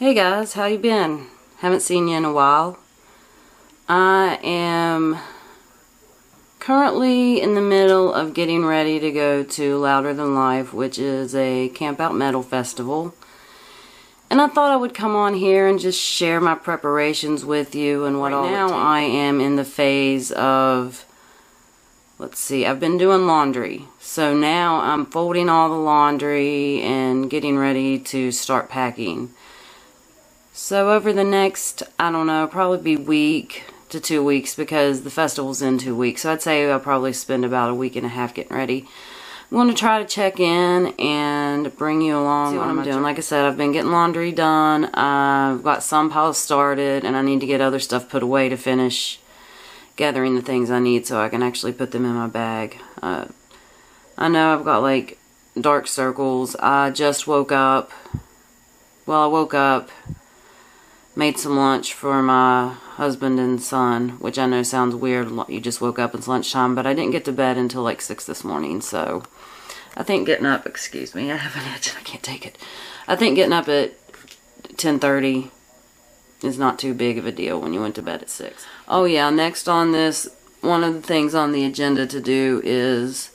Hey guys, how you been? Haven't seen you in a while. I am currently in the middle of getting ready to go to Louder Than Life, which is a camp out metal festival. And I thought I would come on here and just share my preparations with you and what all it takes. Right now I am in the phase of, let's see, I've been doing laundry. So now I'm folding all the laundry and getting ready to start packing. So over the next, I don't know, probably be week to 2 weeks because the festival's in 2 weeks. So I'd say I'll probably spend about a week and a half getting ready. I'm going to try to check in and bring you along. See what I'm doing. Like I said, I've been getting laundry done. I've got some piles started and I need to get other stuff put away to finish gathering the things I need so I can actually put them in my bag. I know I've got like dark circles. I just woke up. Well, I woke up, made some lunch for my husband and son, which I know sounds weird. You just woke up, it's lunchtime, but I didn't get to bed until like 6 this morning, so I think getting up, excuse me, I have an itch, I can't take it. I think getting up at 10:30 is not too big of a deal when you went to bed at 6. Oh yeah, next on this, one of the things on the agenda to do is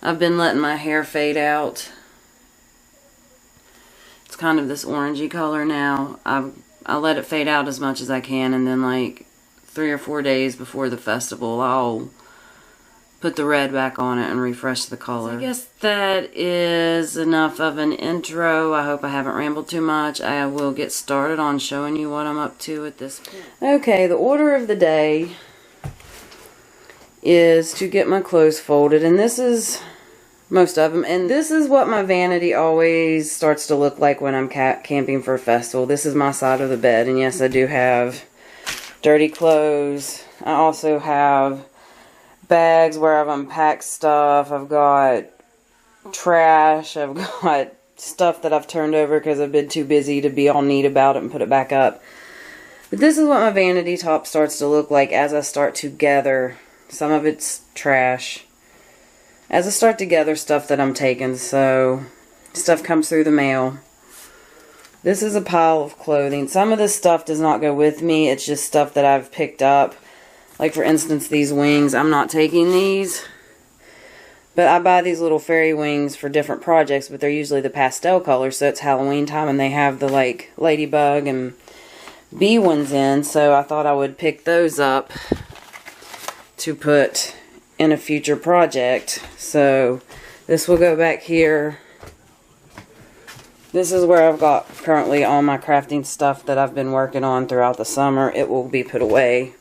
I've been letting my hair fade out. It's kind of this orangey color now. I let it fade out as much as I can, and then like 3 or 4 days before the festival I'll put the red back on it and refresh the color. So I guess that is enough of an intro. I hope I haven't rambled too much. I will get started on showing you what I'm up to at this point. Okay, the order of the day is to get my clothes folded, and this is most of them, and this is what my vanity always starts to look like when I'm camping for a festival. This is my side of the bed, and yes, I do have dirty clothes. I also have bags where I've unpacked stuff. I've got trash. I've got stuff that I've turned over because I've been too busy to be all neat about it and put it back up. But this is what my vanity top starts to look like as I start to gather. Some of it's trash as I start to gather stuff that I'm taking, so stuff comes through the mail. This is a pile of clothing. Some of this stuff does not go with me. It's just stuff that I've picked up. Like for instance, these wings. I'm not taking these. But I buy these little fairy wings for different projects, but they're usually the pastel colors, so it's Halloween time and they have the like ladybug and bee ones in, so I thought I would pick those up to put in a future project. So this will go back here. This is where I've got currently all my crafting stuff that I've been working on throughout the summer. It will be put away.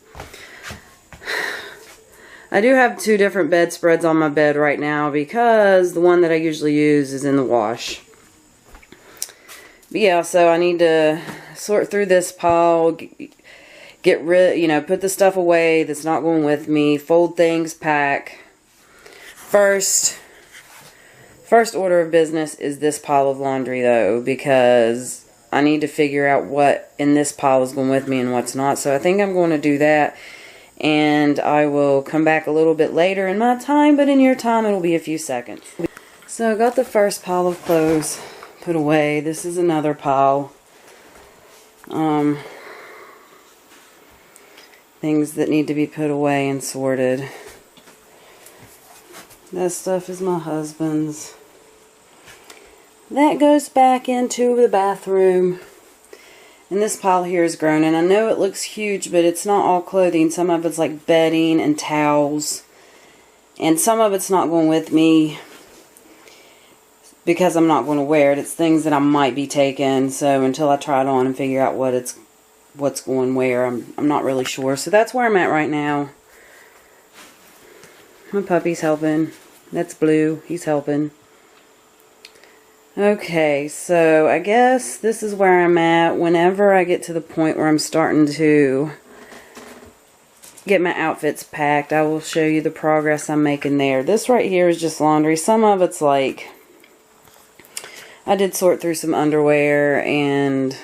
I do have 2 different bedspreads on my bed right now because the one that I usually use is in the wash. But yeah, so I need to sort through this pile, get rid, put the stuff away that's not going with me, fold things, pack. First order of business is this pile of laundry though, because I need to figure out what in this pile is going with me and what's not. So I think I'm going to do that, and I will come back a little bit later in my time, but in your time it'll be a few seconds. So I got the first pile of clothes put away. This is another pile. Things that need to be put away and sorted. That stuff is my husband's. That goes back into the bathroom. And this pile here is grown. And I know it looks huge, but it's not all clothing. Some of it's like bedding and towels. And some of it's not going with me because I'm not going to wear it. It's things that I might be taking. So until I try it on and figure out what's going where, I'm not really sure. So that's where I'm at right now. My puppy's helping. That's Blue. He's helping. Okay, so I guess this is where I'm at. Whenever I get to the point where I'm starting to get my outfits packed, I will show you the progress I'm making there. This right here is just laundry. Some of it's like, I did sort through some underwear and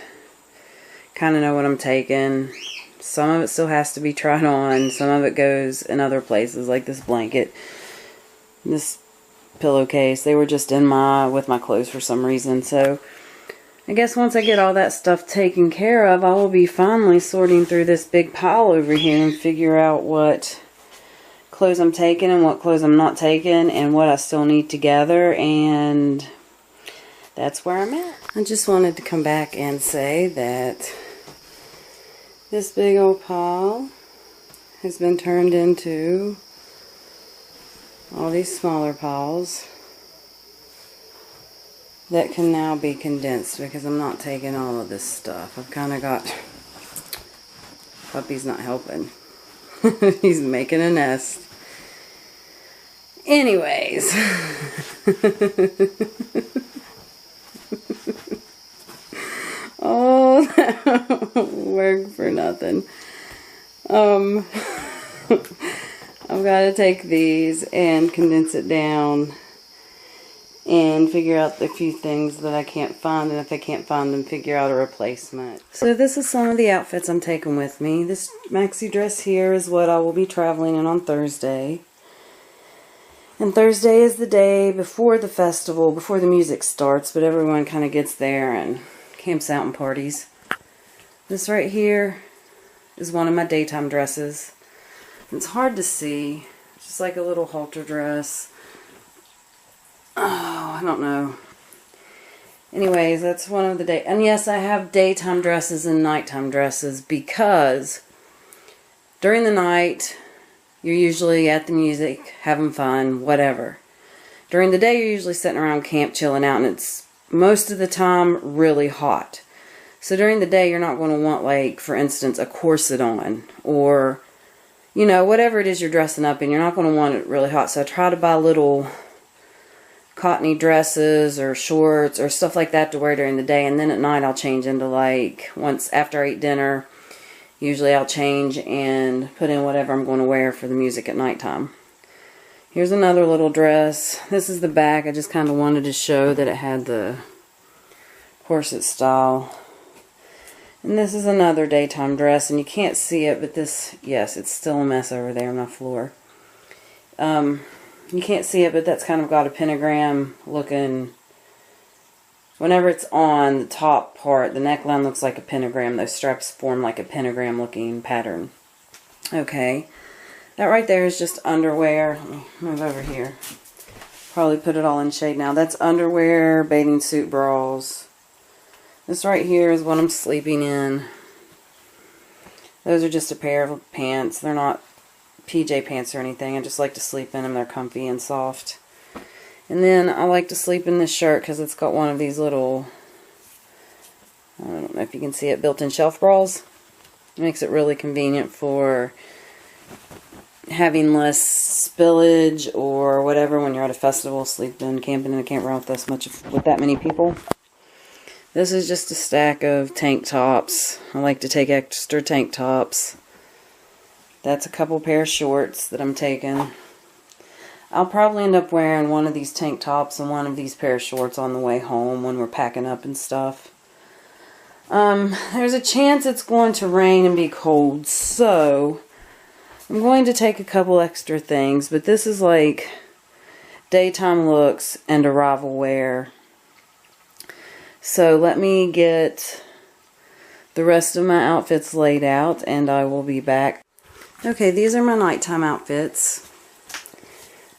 kind of know what I'm taking. Some of it still has to be tried on. Some of it goes in other places, like this blanket, this pillowcase. They were just in with my clothes for some reason. So I guess once I get all that stuff taken care of, I will be finally sorting through this big pile over here and figure out what clothes I'm taking and what clothes I'm not taking and what I still need to gather, and that's where I'm at. I just wanted to come back and say that this big old pile has been turned into all these smaller piles that can now be condensed because I'm not taking all of this stuff. I've kind of got... Puppy's not helping. He's making a nest. Anyways. Oh, that worked for nothing. I've got to take these and condense it down and figure out the few things that I can't find, and if I can't find them, figure out a replacement. So this is some of the outfits I'm taking with me. This maxi dress here is what I will be traveling in on Thursday. And Thursday is the day before the festival, before the music starts, but everyone kind of gets there and camps out and parties. This right here is one of my daytime dresses. It's hard to see. It's just like a little halter dress. Oh, I don't know. Anyways, that's one of the day. And yes, I have daytime dresses and nighttime dresses because during the night, you're usually at the music, having fun, whatever. During the day, you're usually sitting around camp chilling out, and it's most of the time really hot. So during the day, you're not going to want, like, for instance, a corset on, or, you know, whatever it is you're dressing up in, you're not going to want it really hot. So I try to buy little cottony dresses or shorts or stuff like that to wear during the day, and then at night I'll change into, like, once after I eat dinner, usually I'll change and put in whatever I'm going to wear for the music at nighttime. Here's another little dress. This is the back. I just kind of wanted to show that it had the corset style. And this is another daytime dress, and you can't see it, but this, yes, it's still a mess over there on my floor. You can't see it, but that's kind of got a pentagram looking. Whenever it's on the top part, the neckline looks like a pentagram. Those straps form like a pentagram looking pattern. Okay. That right there is just underwear. Let me move over here. Probably put it all in shade now. That's underwear, bathing suit, bras. This right here is what I'm sleeping in. Those are just a pair of pants. They're not PJ pants or anything. I just like to sleep in them. They're comfy and soft. And then I like to sleep in this shirt because it's got one of these little, I don't know if you can see it, built-in shelf bras. It makes it really convenient for having less spillage or whatever when you're at a festival, sleeping, camping in a campground with that many people. This is just a stack of tank tops. I like to take extra tank tops. That's a couple pair of shorts that I'm taking. I'll probably end up wearing one of these tank tops and one of these pair of shorts on the way home when we're packing up and stuff. There's a chance it's going to rain and be cold, so I'm going to take a couple extra things, but this is like daytime looks and arrival wear. So let me get the rest of my outfits laid out and I will be back. Okay, these are my nighttime outfits.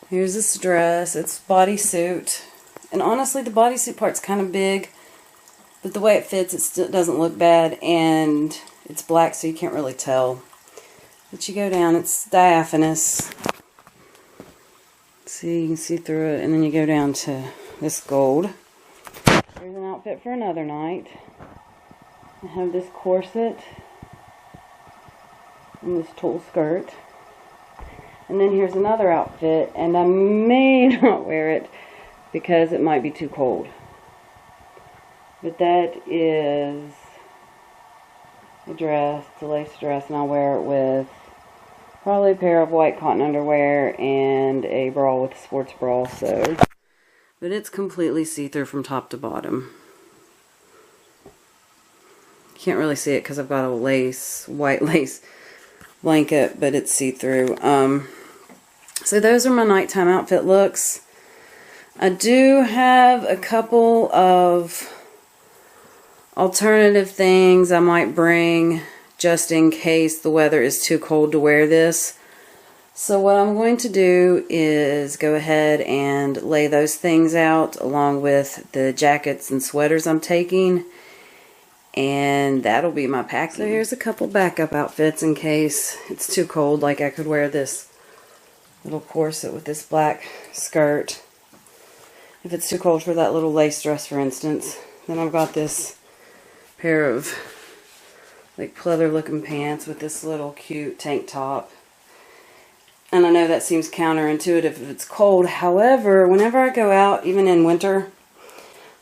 Here's this dress. It's bodysuit. And honestly, the bodysuit part's kind of big, but the way it fits, it still doesn't look bad, and it's black, so you can't really tell. But you go down, it's diaphanous. See, you can see through it, and then you go down to this gold. There's an outfit for another night. I have this corset and this tulle skirt. And then here's another outfit, and I may not wear it because it might be too cold. But that is a dress, it's a lace dress, and I'll wear it with probably a pair of white cotton underwear and a bra with a sports bra. So, but it's completely see-through from top to bottom. Can't really see it because I've got a white lace blanket, but it's see-through. So those are my nighttime outfit looks. I do have a couple of alternative things I might bring just in case the weather is too cold to wear this. So what I'm going to do is go ahead and lay those things out along with the jackets and sweaters I'm taking. And that'll be my packing. So here's a couple backup outfits in case it's too cold. Like I could wear this little corset with this black skirt if it's too cold for that little lace dress, for instance. Then I've got this pair of like pleather looking pants with this little cute tank top. And I know that seems counterintuitive if it's cold. However, whenever I go out, even in winter,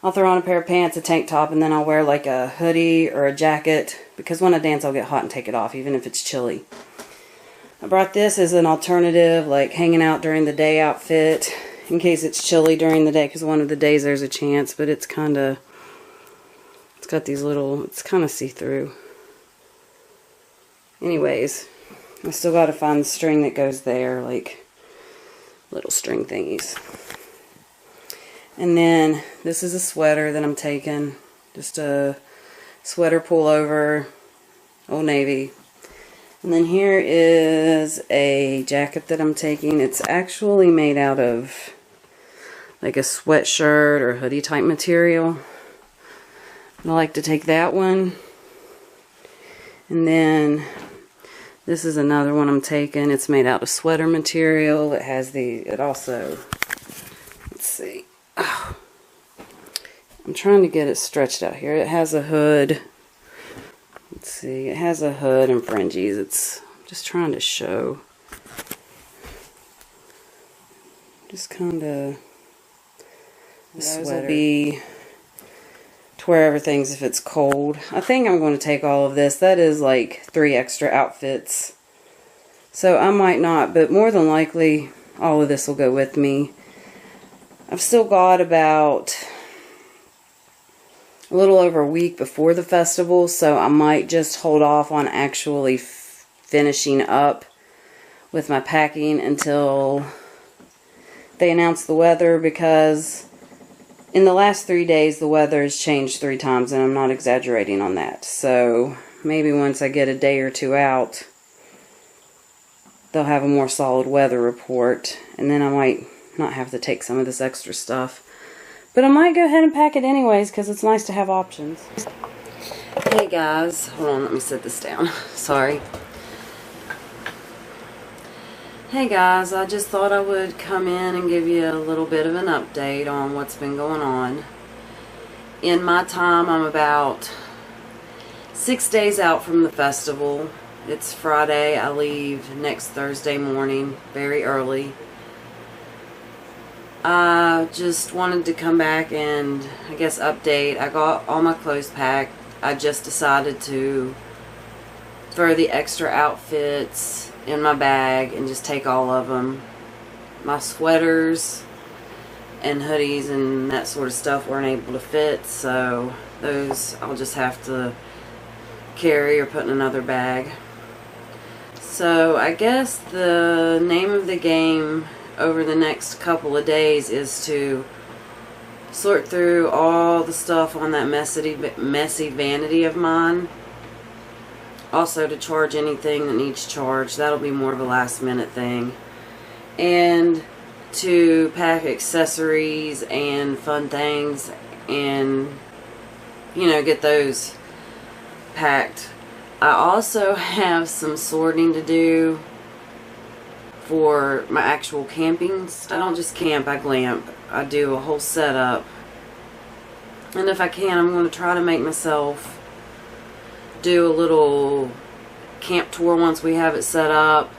I'll throw on a pair of pants, a tank top, and then I'll wear like a hoodie or a jacket, because when I dance I'll get hot and take it off, even if it's chilly. I brought this as an alternative, like hanging out during the day outfit, in case it's chilly during the day, because one of the days there's a chance, but it's got these little, it's kind of see-through. Anyways, I still got to find the string that goes there, like little string thingies. And then this is a sweater that I'm taking, just a sweater pullover, Old Navy. And then here is a jacket that I'm taking. It's actually made out of like a sweatshirt or hoodie type material. And I like to take that one. And then this is another one I'm taking. It's made out of sweater material. It has it also, let's see. Oh, I'm trying to get it stretched out here. It has a hood. Let's see. It has a hood and fringes. I'm just trying to show. Just kind of. This will be to wear everything if it's cold. I think I'm going to take all of this. That is like 3 extra outfits. So I might not, but more than likely all of this will go with me. I've still got about a little over a week before the festival, so I might just hold off on actually finishing up with my packing until they announce the weather, because in the last 3 days the weather has changed 3 times, and I'm not exaggerating on that. So maybe once I get a day or 2 out, they'll have a more solid weather report, and then I might not have to take some of this extra stuff. But I might go ahead and pack it anyways, because it's nice to have options. Hey guys, hold on, let me set this down. Sorry. Hey guys, I just thought I would come in and give you a little bit of an update on what's been going on. In my time, I'm about 6 days out from the festival. It's Friday. I leave next Thursday morning, very early. I just wanted to come back and, I guess, update. I got all my clothes packed. I just decided to throw the extra outfits in my bag and just take all of them. My sweaters and hoodies and that sort of stuff weren't able to fit, so those I'll just have to carry or put in another bag. So I guess the name of the game over the next couple of days is to sort through all the stuff on that messy vanity of mine. Also to charge anything that needs charged. That'll be more of a last minute thing. And to pack accessories and fun things and, you know, get those packed. I also have some sorting to do for my actual camping stuff. I don't just camp, I glamp. I do a whole setup. And if I can, I'm going to try to make myself do a little camp tour once we have it set up.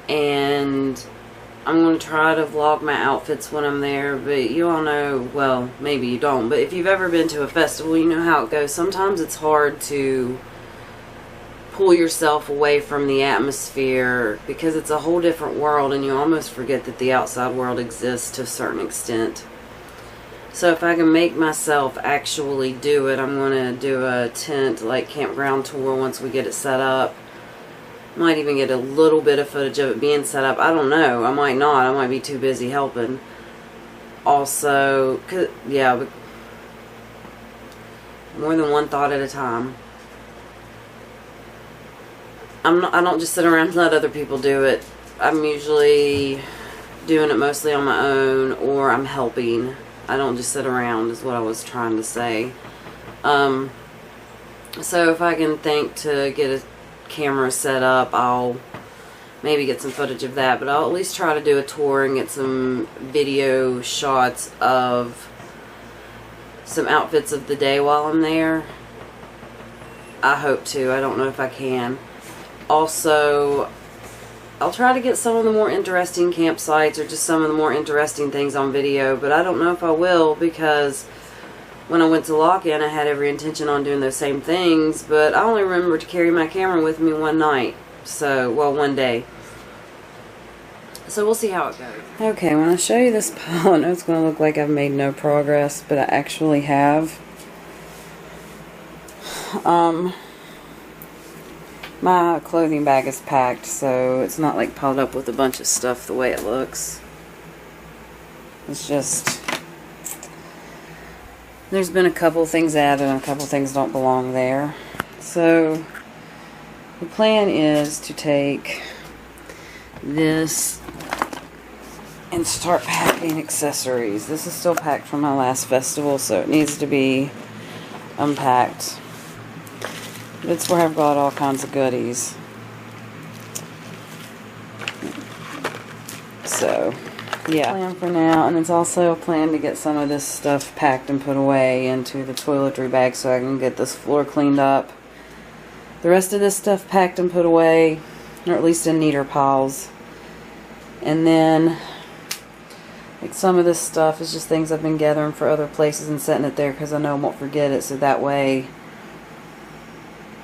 And I'm going to try to vlog my outfits when I'm there. But you all know, well, maybe you don't, but if you've ever been to a festival, you know how it goes. Sometimes it's hard to pull yourself away from the atmosphere because it's a whole different world, and you almost forget that the outside world exists to a certain extent. So if I can make myself actually do it, I'm going to do a tent, like campground tour once we get it set up. Might even get a little bit of footage of it being set up. I don't know. I might not. I might be too busy helping. Also, yeah, more than one thought at a time. I don't just sit around and let other people do it. I'm usually doing it mostly on my own, or I'm helping. I don't just sit around, is what I was trying to say. So if I can think to get a camera set up, I'll maybe get some footage of that, but I'll at least try to do a tour and get some video shots of some outfits of the day while I'm there. I hope to. I don't know if I can. Also, I'll try to get some of the more interesting campsites or just some of the more interesting things on video, but I don't know if I will, because when I went to lock-in, I had every intention on doing those same things, but I only remember to carry my camera with me one night. So, well, one day. So we'll see how it goes. Okay, when I show you this pile, I know it's going to look like I've made no progress, but I actually have. My clothing bag is packed, so it's not like piled up with a bunch of stuff the way it looks. It's just, there's been a couple things added and a couple things don't belong there. So the plan is to take this and start packing accessories. This is still packed from my last festival, so it needs to be unpacked. It's where I've got all kinds of goodies. So, yeah. Plan for now, and it's also a plan to get some of this stuff packed and put away into the toiletry bag so I can get this floor cleaned up. The rest of this stuff packed and put away, or at least in neater piles. And then, like, some of this stuff is just things I've been gathering for other places and setting it there because I know I won't forget it, so that way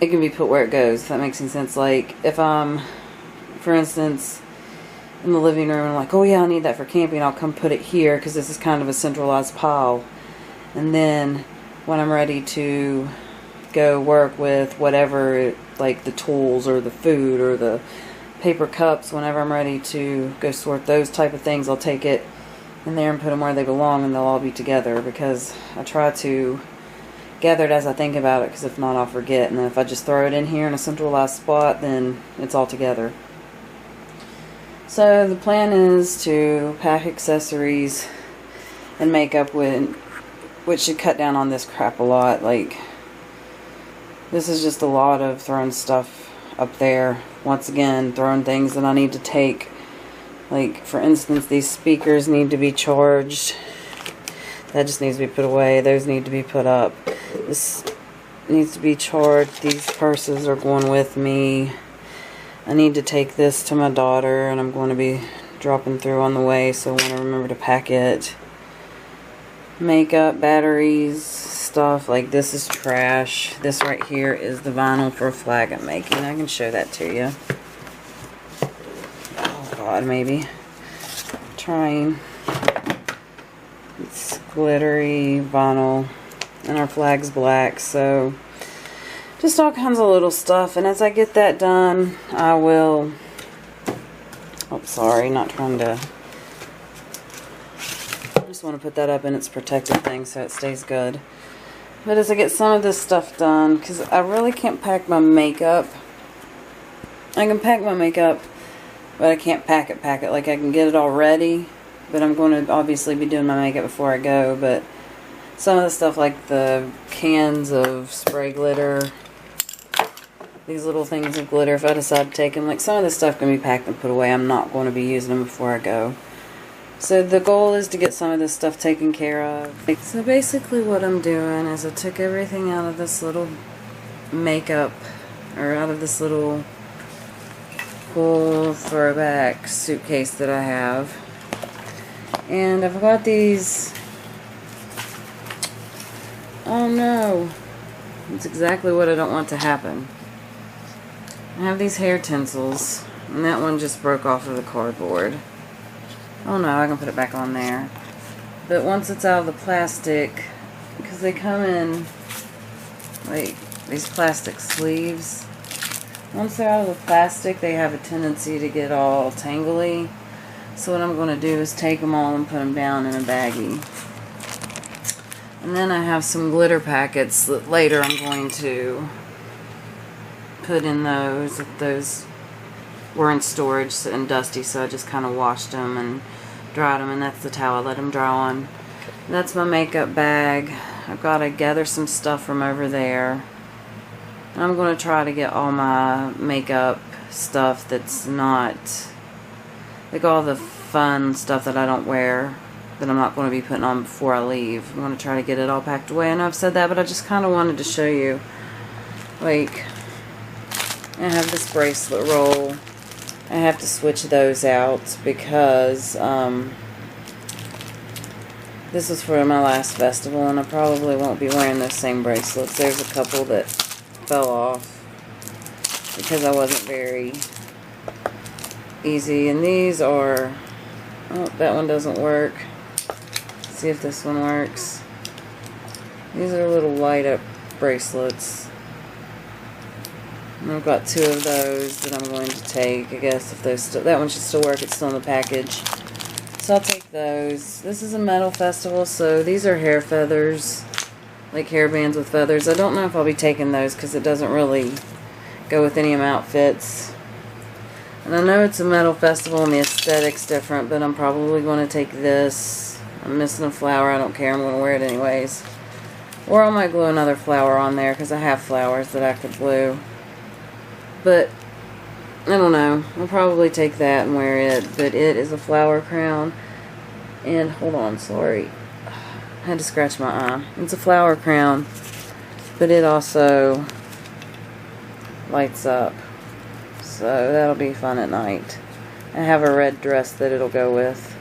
it can be put where it goes, if that makes any sense. Like, if I'm, for instance, in the living room and I'm like, oh yeah, I need that for camping, I'll come put it here because this is kind of a centralized pile. And then when I'm ready to go work with whatever, like the tools or the food or the paper cups, whenever I'm ready to go sort those type of things, I'll take it in there and put them where they belong, and they'll all be together, because I try to gather it as I think about it, because if not I'll forget, and then if I just throw it in here in a centralized spot, then it's all together. So the plan is to pack accessories and makeup with, which should cut down on this crap a lot. Like, this is just a lot of throwing stuff up there. Once again, throwing things that I need to take. Like, for instance, these speakers need to be charged. That just needs to be put away. Those need to be put up. This needs to be charged. These purses are going with me. I need to take this to my daughter, and I'm going to be dropping through on the way, so I want to remember to pack it. Makeup, batteries, stuff. Like, this is trash. This right here is the vinyl for a flag I'm making. I can show that to you. Oh God, maybe. Trying. It's glittery vinyl, and our flag's black, so just all kinds of little stuff. And as I get that done, I will, oh sorry, not trying to, I just want to put that up in its protected thing so it stays good. But as I get some of this stuff done, because I really can't pack my makeup. I can pack my makeup, but I can't pack it. Like, I can get it all ready, but I'm going to obviously be doing my makeup before I go. But some of the stuff, like the cans of spray glitter, these little things of glitter, if I decide to take them, like, some of this stuff can be packed and put away. I'm not going to be using them before I go. So the goal is to get some of this stuff taken care of. So basically what I'm doing is I took everything out of this little makeup, or out of this little cool throwback suitcase that I have. And I've got these, oh no, it's exactly what I don't want to happen. I have these hair tinsels, and that one just broke off of the cardboard. Oh no, I can put it back on there. But once it's out of the plastic, because they come in like these plastic sleeves, once they're out of the plastic, they have a tendency to get all tangly. So what I'm going to do is take them all and put them down in a baggie. And then I have some glitter packets that later I'm going to put in those. Those were in storage and dusty, so I just kind of washed them and dried them, and that's the towel I let them dry on. That's my makeup bag. I've got to gather some stuff from over there. I'm going to try to get all my makeup stuff that's not, like all the fun stuff that I don't wear, that I'm not going to be putting on before I leave. I'm going to try to get it all packed away. I know I've said that, but I just kind of wanted to show you. Like, I have this bracelet roll. I have to switch those out because this was for my last festival, and I probably won't be wearing those same bracelets. There's a couple that fell off because I wasn't very easy. And these are, oh, that one doesn't work. Let's see if this one works. These are little light up bracelets. And I've got 2 of those that I'm going to take. I guess if those still, that one should still work. It's still in the package. So I'll take those. This is a metal festival, so these are hair feathers, like hair bands with feathers. I don't know if I'll be taking those because it doesn't really go with any of my outfits. And I know it's a metal festival and the aesthetic's different, but I'm probably going to take this. I'm missing a flower. I don't care. I'm going to wear it anyways. Or I might glue another flower on there because I have flowers that I could glue. But I don't know. I'll probably take that and wear it. But it is a flower crown. And hold on, sorry. I had to scratch my eye. It's a flower crown. But it also lights up. So that'll be fun at night. I have a red dress that it'll go with.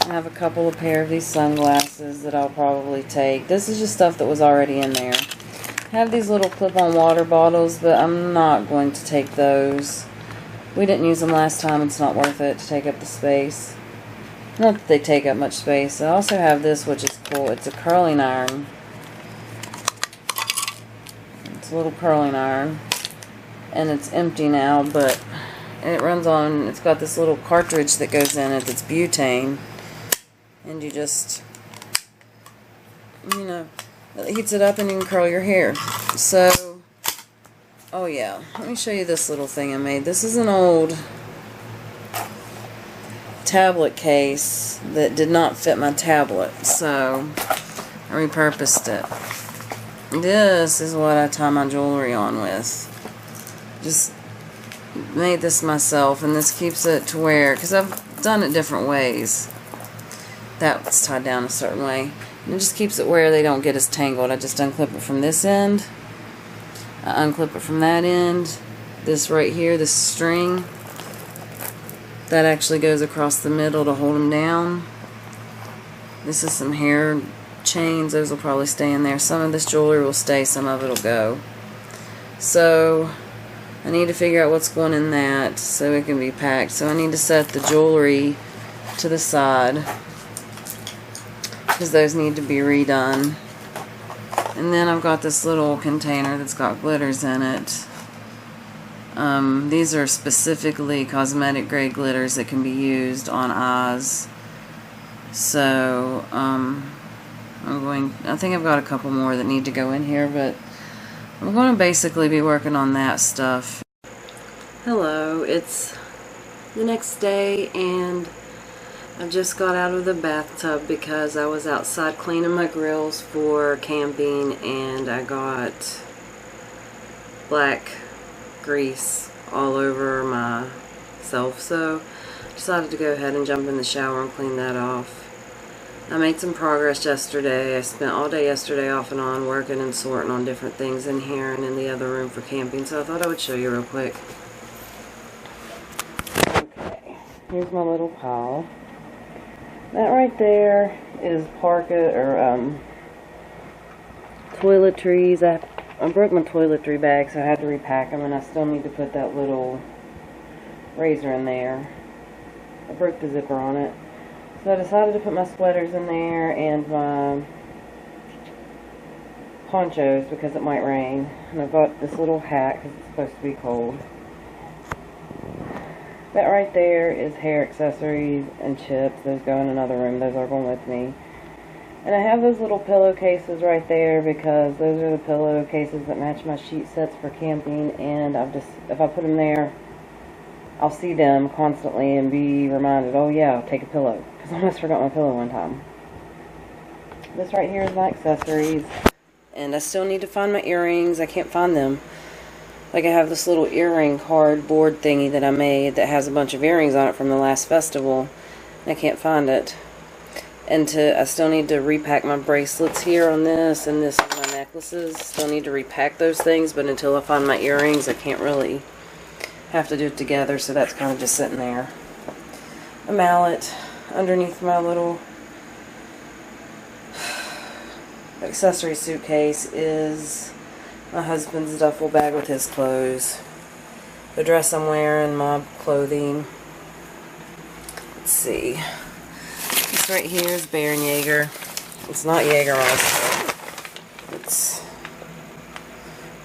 I have a couple of pair of these sunglasses that I'll probably take. This is just stuff that was already in there. I have these little clip-on water bottles, but I'm not going to take those. We didn't use them last time. It's not worth it to take up the space. Not that they take up much space. I also have this, which is cool. It's a curling iron. It's a little curling iron. And it's empty now, but it runs on, it's got this little cartridge that goes in it that's butane. And you just, you know, it heats it up and you can curl your hair. So, oh yeah, let me show you this little thing I made. This is an old tablet case that did not fit my tablet, so I repurposed it. This is what I tie my jewelry on with. Just made this myself, and this keeps it to where, because I've done it different ways. That's tied down a certain way. And it just keeps it where they don't get as tangled. I just unclip it from this end. I unclip it from that end. This right here, this string, that actually goes across the middle to hold them down. This is some hair chains. Those will probably stay in there. Some of this jewelry will stay, some of it will go. So I need to figure out what's going in that so it can be packed. So I need to set the jewelry to the side because those need to be redone. And then I've got this little container that's got glitters in it. These are specifically cosmetic grade glitters that can be used on eyes. So I think I've got a couple more that need to go in here, but I'm going to basically be working on that stuff. Hello, it's the next day and I just got out of the bathtub because I was outside cleaning my grills for camping and I got black grease all over myself, so I decided to go ahead and jump in the shower and clean that off. I made some progress yesterday. I spent all day yesterday off and on working and sorting on different things in here and in the other room for camping, so I thought I would show you real quick. Okay, here's my little pile. That right there is toiletries. I broke my toiletry bag, so I had to repack them, and I still need to put that little razor in there. I broke the zipper on it. So I decided to put my sweaters in there and my ponchos because it might rain. And I've got this little hat because it's supposed to be cold. That right there is hair accessories and chips. Those go in another room. Those are going with me. And I have those little pillowcases right there because those are the pillowcases that match my sheet sets for camping, and if I put them there, I'll see them constantly and be reminded, oh yeah, take a pillow, because I almost forgot my pillow one time. This right here is my accessories, and I still need to find my earrings. I can't find them. Like, I have this little earring cardboard thingy that I made that has a bunch of earrings on it from the last festival. I can't find it. And I still need to repack my bracelets here on this, and this is my necklaces. Still need to repack those things, but until I find my earrings, I can't really have to do it together, so that's kind of just sitting there. A mallet underneath my little accessory suitcase is my husband's duffel bag with his clothes. The dress I'm wearing, my clothing. Let's see. This right here is Baron Jaeger. It's not Jägermeister. It's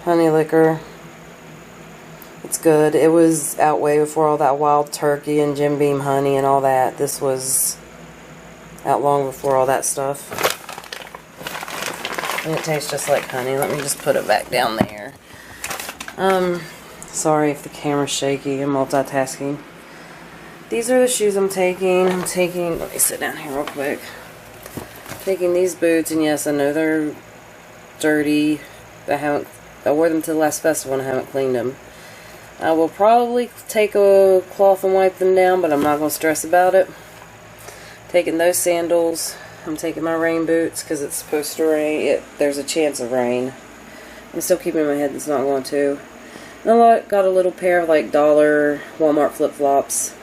honey liquor. It's good. It was out way before all that wild turkey and Jim Beam honey and all that. This was out long before all that stuff. And it tastes just like honey. Let me just put it back down there. Sorry if the camera's shaky. I'm multitasking. These are the shoes I'm taking. Let me sit down here real quick. I'm taking these boots, and yes, I know they're dirty. I wore them to the last festival and I haven't cleaned them. I will probably take a cloth and wipe them down, but I'm not going to stress about it. Taking those sandals. I'm taking my rain boots because it's supposed to rain. There's a chance of rain. I'm still keeping in my head it's not going to. And I got a little pair of like dollar Walmart flip-flops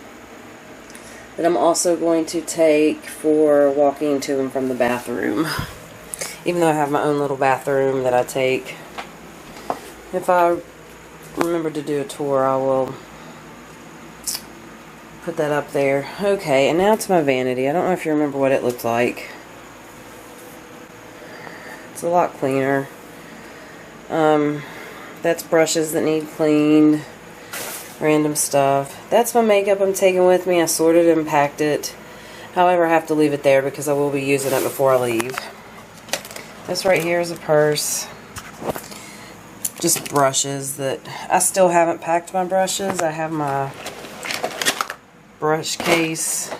that I'm also going to take for walking to and from the bathroom. Even though I have my own little bathroom that I take. If I remember to do a tour, I will put that up there. Okay, and now to my vanity. I don't know if you remember what it looked like. It's a lot cleaner. That's brushes that need cleaned. Random stuff. That's my makeup I'm taking with me. I sorted and packed it. However, I have to leave it there because I will be using it before I leave. This right here is a purse. Just brushes that I still haven't packed my brushes. I have my brush case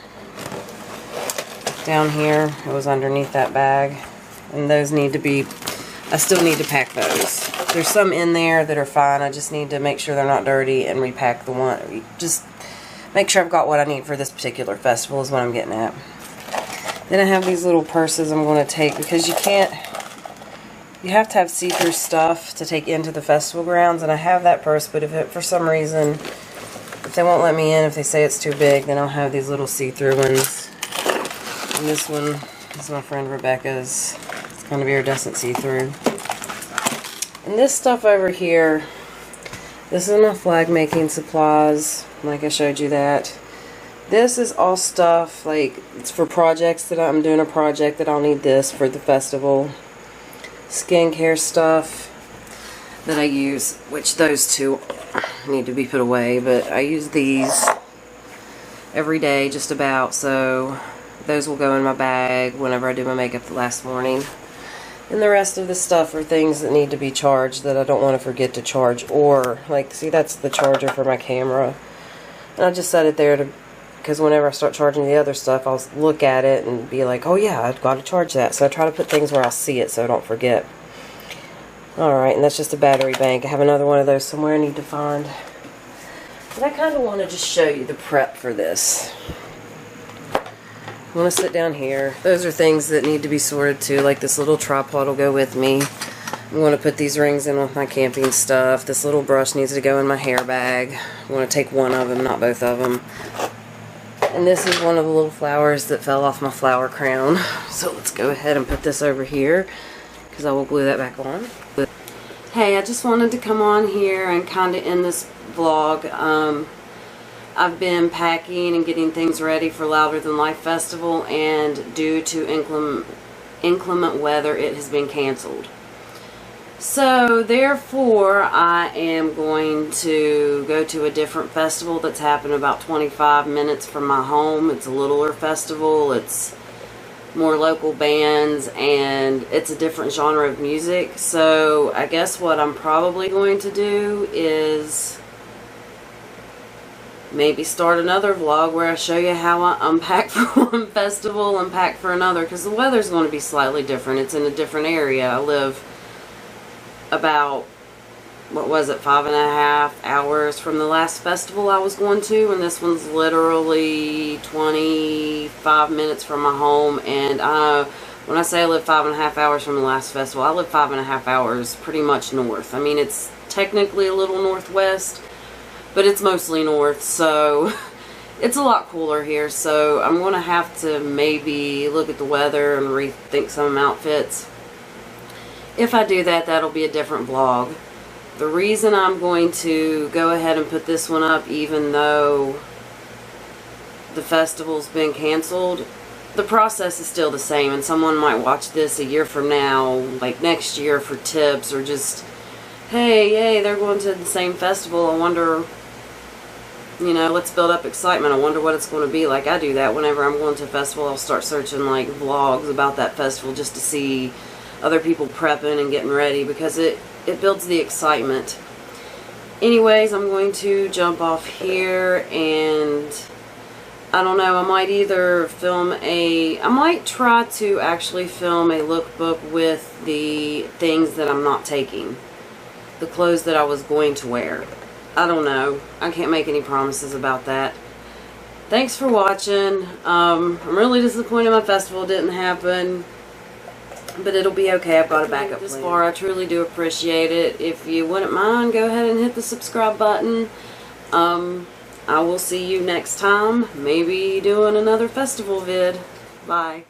down here. It was underneath that bag. And those need to be, I still need to pack those. There's some in there that are fine. I just need to make sure they're not dirty and repack the one. Just make sure I've got what I need for this particular festival is what I'm getting at. Then I have these little purses I'm going to take because you have to have see-through stuff to take into the festival grounds, and I have that purse, but for some reason, if they won't let me in, if they say it's too big, then I'll have these little see-through ones. And this one is my friend Rebecca's. It's kind of iridescent see-through. And this stuff over here, this is my flag making supplies, like I showed you that. This is all stuff, like, it's for projects that I'm doing a project that I'll need this for the festival. Skincare stuff that I use, which those two need to be put away, but I use these every day just about, so those will go in my bag whenever I do my makeup the last morning. And the rest of the stuff are things that need to be charged that I don't want to forget to charge, or, like, see, that's the charger for my camera. And I just set it there because whenever I start charging the other stuff, I'll look at it and be like, oh yeah, I've got to charge that. So I try to put things where I'll see it so I don't forget. Alright, and that's just a battery bank. I have another one of those somewhere I need to find. But I kind of want to just show you the prep for this. I want to sit down here. Those are things that need to be sorted too, like this little tripod will go with me. I'm going to put these rings in with my camping stuff. This little brush needs to go in my hair bag. I'm going to take one of them, not both of them. And this is one of the little flowers that fell off my flower crown. So let's go ahead and put this over here, because I will glue that back on. Hey, I just wanted to come on here and kind of end this vlog. I've been packing and getting things ready for Louder Than Life Festival, and due to inclement weather, it has been canceled. So, therefore, I am going to go to a different festival that's happening about 25 minutes from my home. It's a littler festival. It's more local bands, and it's a different genre of music. So I guess what I'm probably going to do is maybe start another vlog where I show you how I unpack for one festival and pack for another, because the weather's going to be slightly different. It's in a different area. I live about, what was it, 5.5 hours from the last festival I was going to, and this one's literally 25 minutes from my home. And when I say I live 5.5 hours from the last festival, I live 5.5 hours pretty much north. I mean, it's technically a little northwest, but it's mostly north, so it's a lot cooler here. So I'm going to have to maybe look at the weather and rethink some outfits. If I do that, that'll be a different vlog. The reason I'm going to go ahead and put this one up, even though the festival's been canceled, the process is still the same, and someone might watch this a year from now, like next year, for tips, or just, hey, yay, they're going to the same festival. I wonder, you know, let's build up excitement. I wonder what it's going to be like. I do that whenever I'm going to a festival. I'll start searching like vlogs about that festival just to see other people prepping and getting ready, because it builds the excitement. Anyways, I'm going to jump off here, and I don't know, I might either I might try to actually film a lookbook with the things that I'm not taking, the clothes that I was going to wear. I don't know. I can't make any promises about that. Thanks for watching. I'm really disappointed my festival didn't happen, but it'll be okay. I've got a backup plan. This far, I truly do appreciate it. If you wouldn't mind, go ahead and hit the subscribe button. I will see you next time. Maybe doing another festival vid. Bye.